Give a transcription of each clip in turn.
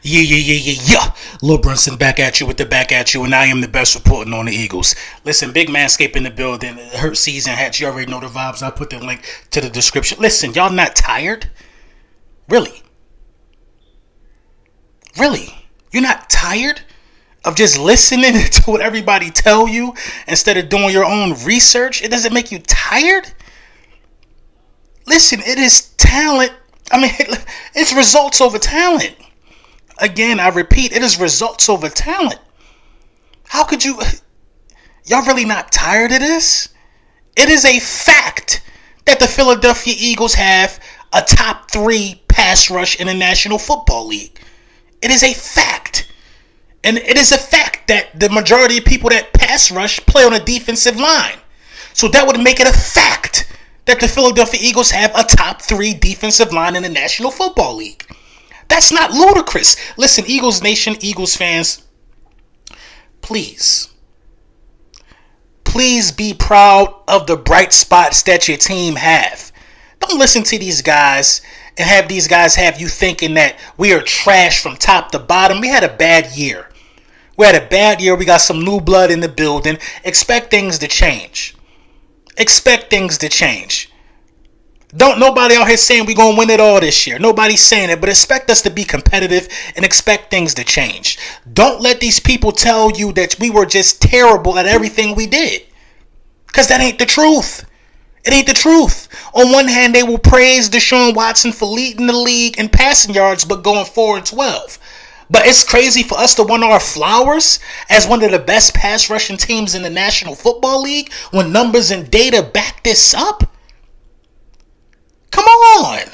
Yeah. Lil Brunson back at you with the back at you, and I am the best reporting on the Eagles. Listen, Big Manscape in the building. Hurt season hat. You already know the vibes. I put the link to the description. Listen, y'all not tired? Really? Really? You're not tired of just listening to what everybody tell you instead of doing your own research? It doesn't make you tired? Listen, it is talent. I mean, it's results over talent. Again, I repeat, it is results over talent. How could you... Y'all really not tired of this? It is a fact that the Philadelphia Eagles have a top 3 pass rush in the National Football League. It is a fact. And it is a fact that the majority of people that pass rush play on a defensive line. So that would make it a fact that the Philadelphia Eagles have a top 3 defensive line in the National Football League. That's not ludicrous. Listen, Eagles Nation, Eagles fans, please be proud of the bright spots that your team have. Don't listen to these guys and have these guys have you thinking that we are trash from top to bottom. We had a bad year. We got some new blood in the building. Expect things to change. Don't nobody out here saying we're going to win it all this year. Nobody's saying it, but expect us to be competitive and expect things to change. Don't let these people tell you that we were just terrible at everything we did. Because that ain't the truth. It ain't the truth. On one hand, they will praise Deshaun Watson for leading the league in passing yards, but going 4-12. But it's crazy for us to win our flowers as one of the best pass rushing teams in the National Football League when numbers and data back this up. Come on.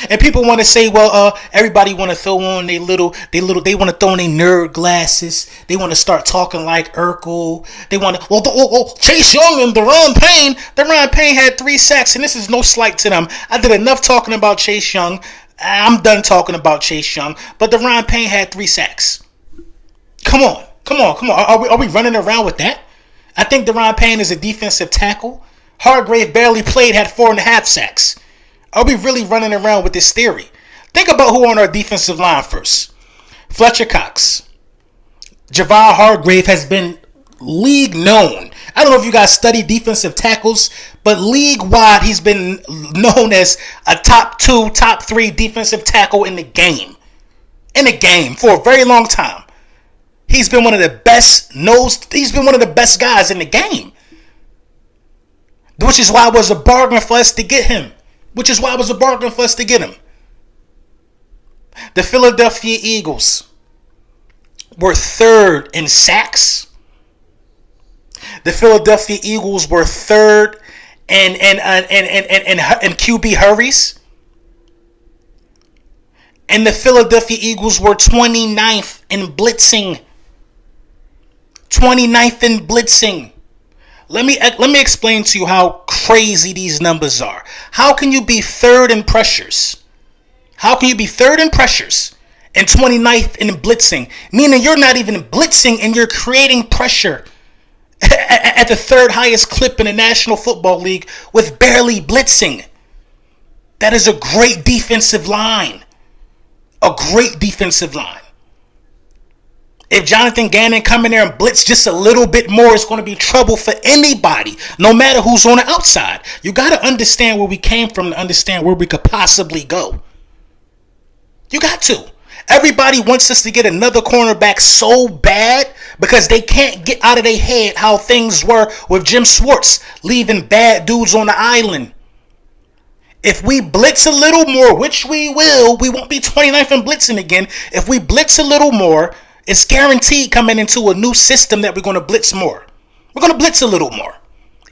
And people want to say, well, everybody want to throw on they want to throw on their nerd glasses. They want to start talking like Urkel. They want to, Chase Young and Deron Payne. Deron Payne had 3 sacks, and this is no slight to them. I did enough talking about Chase Young. I'm done talking about Chase Young. But Deron Payne had 3 sacks. Come on. Are we running around with that? I think Deron Payne is a defensive tackle. Hargrave barely played, had 4.5 sacks. Are we really running around with this theory? Think about who on our defensive line first. Fletcher Cox. Javon Hargrave has been league known. I don't know if you guys study defensive tackles, but league-wide, he's been known as a top 2, top 3 defensive tackle in the game. For a very long time. He's been one of the best guys in the game. Which is why it was a bargain for us to get him. The Philadelphia Eagles were 3rd in sacks. The Philadelphia Eagles were 3rd in QB hurries. And the Philadelphia Eagles were 29th in blitzing. Let me explain to you how crazy these numbers are. How can you be 3rd in pressures? And 29th in blitzing? Meaning you're not even blitzing and you're creating pressure at the 3rd highest clip in the National Football League with barely blitzing. That is a great defensive line. If Jonathan Gannon come in there and blitz just a little bit more, it's going to be trouble for anybody, no matter who's on the outside. You got to understand where we came from to understand where we could possibly go. You got to. Everybody wants us to get another cornerback so bad because they can't get out of their head how things were with Jim Schwartz leaving bad dudes on the island. If we blitz a little more, which we will, we won't be 29th in blitzing again. If we blitz a little more, it's guaranteed coming into a new system that we're going to blitz more. We're going to blitz a little more.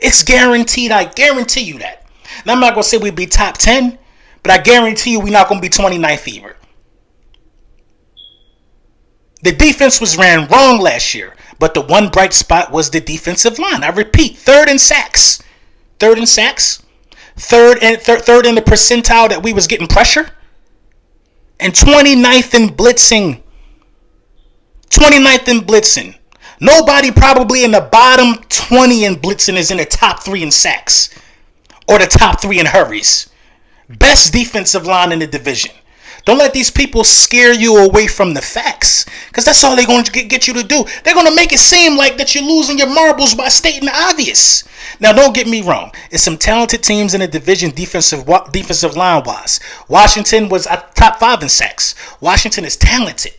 It's guaranteed. I guarantee you that. Now, I'm not going to say we'd be top 10, but I guarantee you we're not going to be 29th either. The defense was ran wrong last year, but the one bright spot was the defensive line. I repeat, 3rd in sacks. 3rd in the percentile that we was getting pressure. And 29th in blitzing. Nobody probably in the bottom 20 in blitzing is in the top 3 in sacks or the top 3 in hurries. Best defensive line in the division. Don't let these people scare you away from the facts, because that's all they're going to get you to do. They're going to make it seem like that you're losing your marbles by stating the obvious. Now, don't get me wrong. It's some talented teams in the division defensive line-wise. Washington was top 5 in sacks. Washington is talented.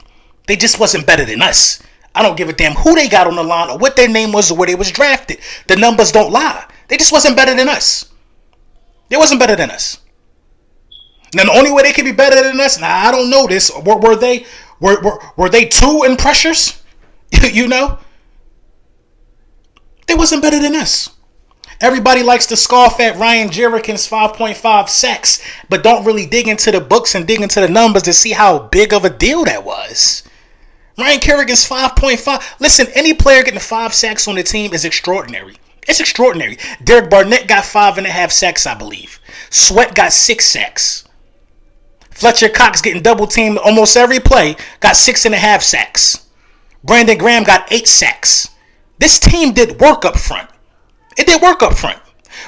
They just wasn't better than us. I don't give a damn who they got on the line or what their name was or where they was drafted. The numbers don't lie. They just wasn't better than us. They wasn't better than us. Now, the only way they could be better than us, now I don't know this. Were they 2 in pressures? You know? They wasn't better than us. Everybody likes to scoff at Ryan Kerrigan's 5.5 sacks, but don't really dig into the books and dig into the numbers to see how big of a deal that was. Ryan Kerrigan's 5.5. Listen, any player getting 5 sacks on the team is extraordinary. It's extraordinary. Derek Barnett got 5.5 sacks, I believe. Sweat got 6 sacks. Fletcher Cox getting double teamed almost every play, got 6.5 sacks. Brandon Graham got 8 sacks. This team did work up front. It did work up front.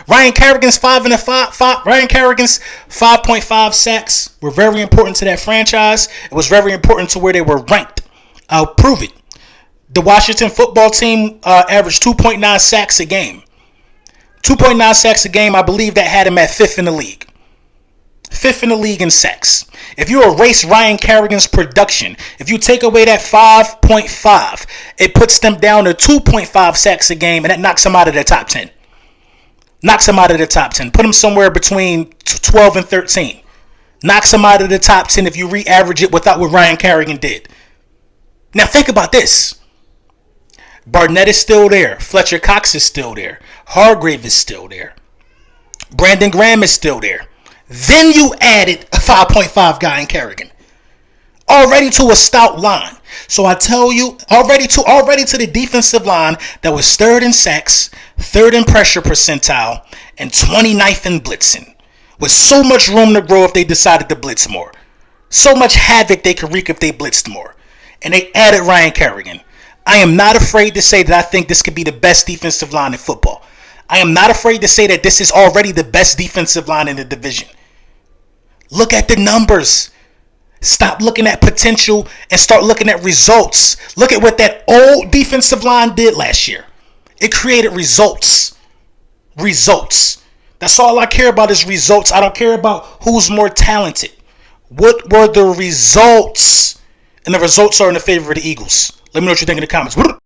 Ryan Kerrigan's 5.5 sacks were very important to that franchise. It was very important to where they were ranked. I'll prove it. The Washington football team averaged 2.9 sacks a game. 2.9 sacks a game, I believe that had him at 5th in the league. 5th in the league in sacks. If you erase Ryan Kerrigan's production, if you take away that 5.5, it puts them down to 2.5 sacks a game, and that knocks them out of the top 10. Knocks them out of the top 10. Put them somewhere between 12 and 13. Knocks them out of the top 10 if you re-average it without what Ryan Kerrigan did. Now think about this. Barnett is still there. Fletcher Cox is still there. Hargrave is still there. Brandon Graham is still there. Then you added a 5.5 guy in Kerrigan. Already to a stout line. So I tell you, already to the defensive line that was 3rd in sacks, 3rd in pressure percentile, and 29th in blitzing. With so much room to grow if they decided to blitz more. So much havoc they could wreak if they blitzed more. And they added Ryan Kerrigan. I am not afraid to say that I think this could be the best defensive line in football. I am not afraid to say that this is already the best defensive line in the division. Look at the numbers. Stop looking at potential and start looking at results. Look at what that old defensive line did last year. It created results. Results. That's all I care about is results. I don't care about who's more talented. What were the results? And the results are in the favor of the Eagles. Let me know what you think in the comments.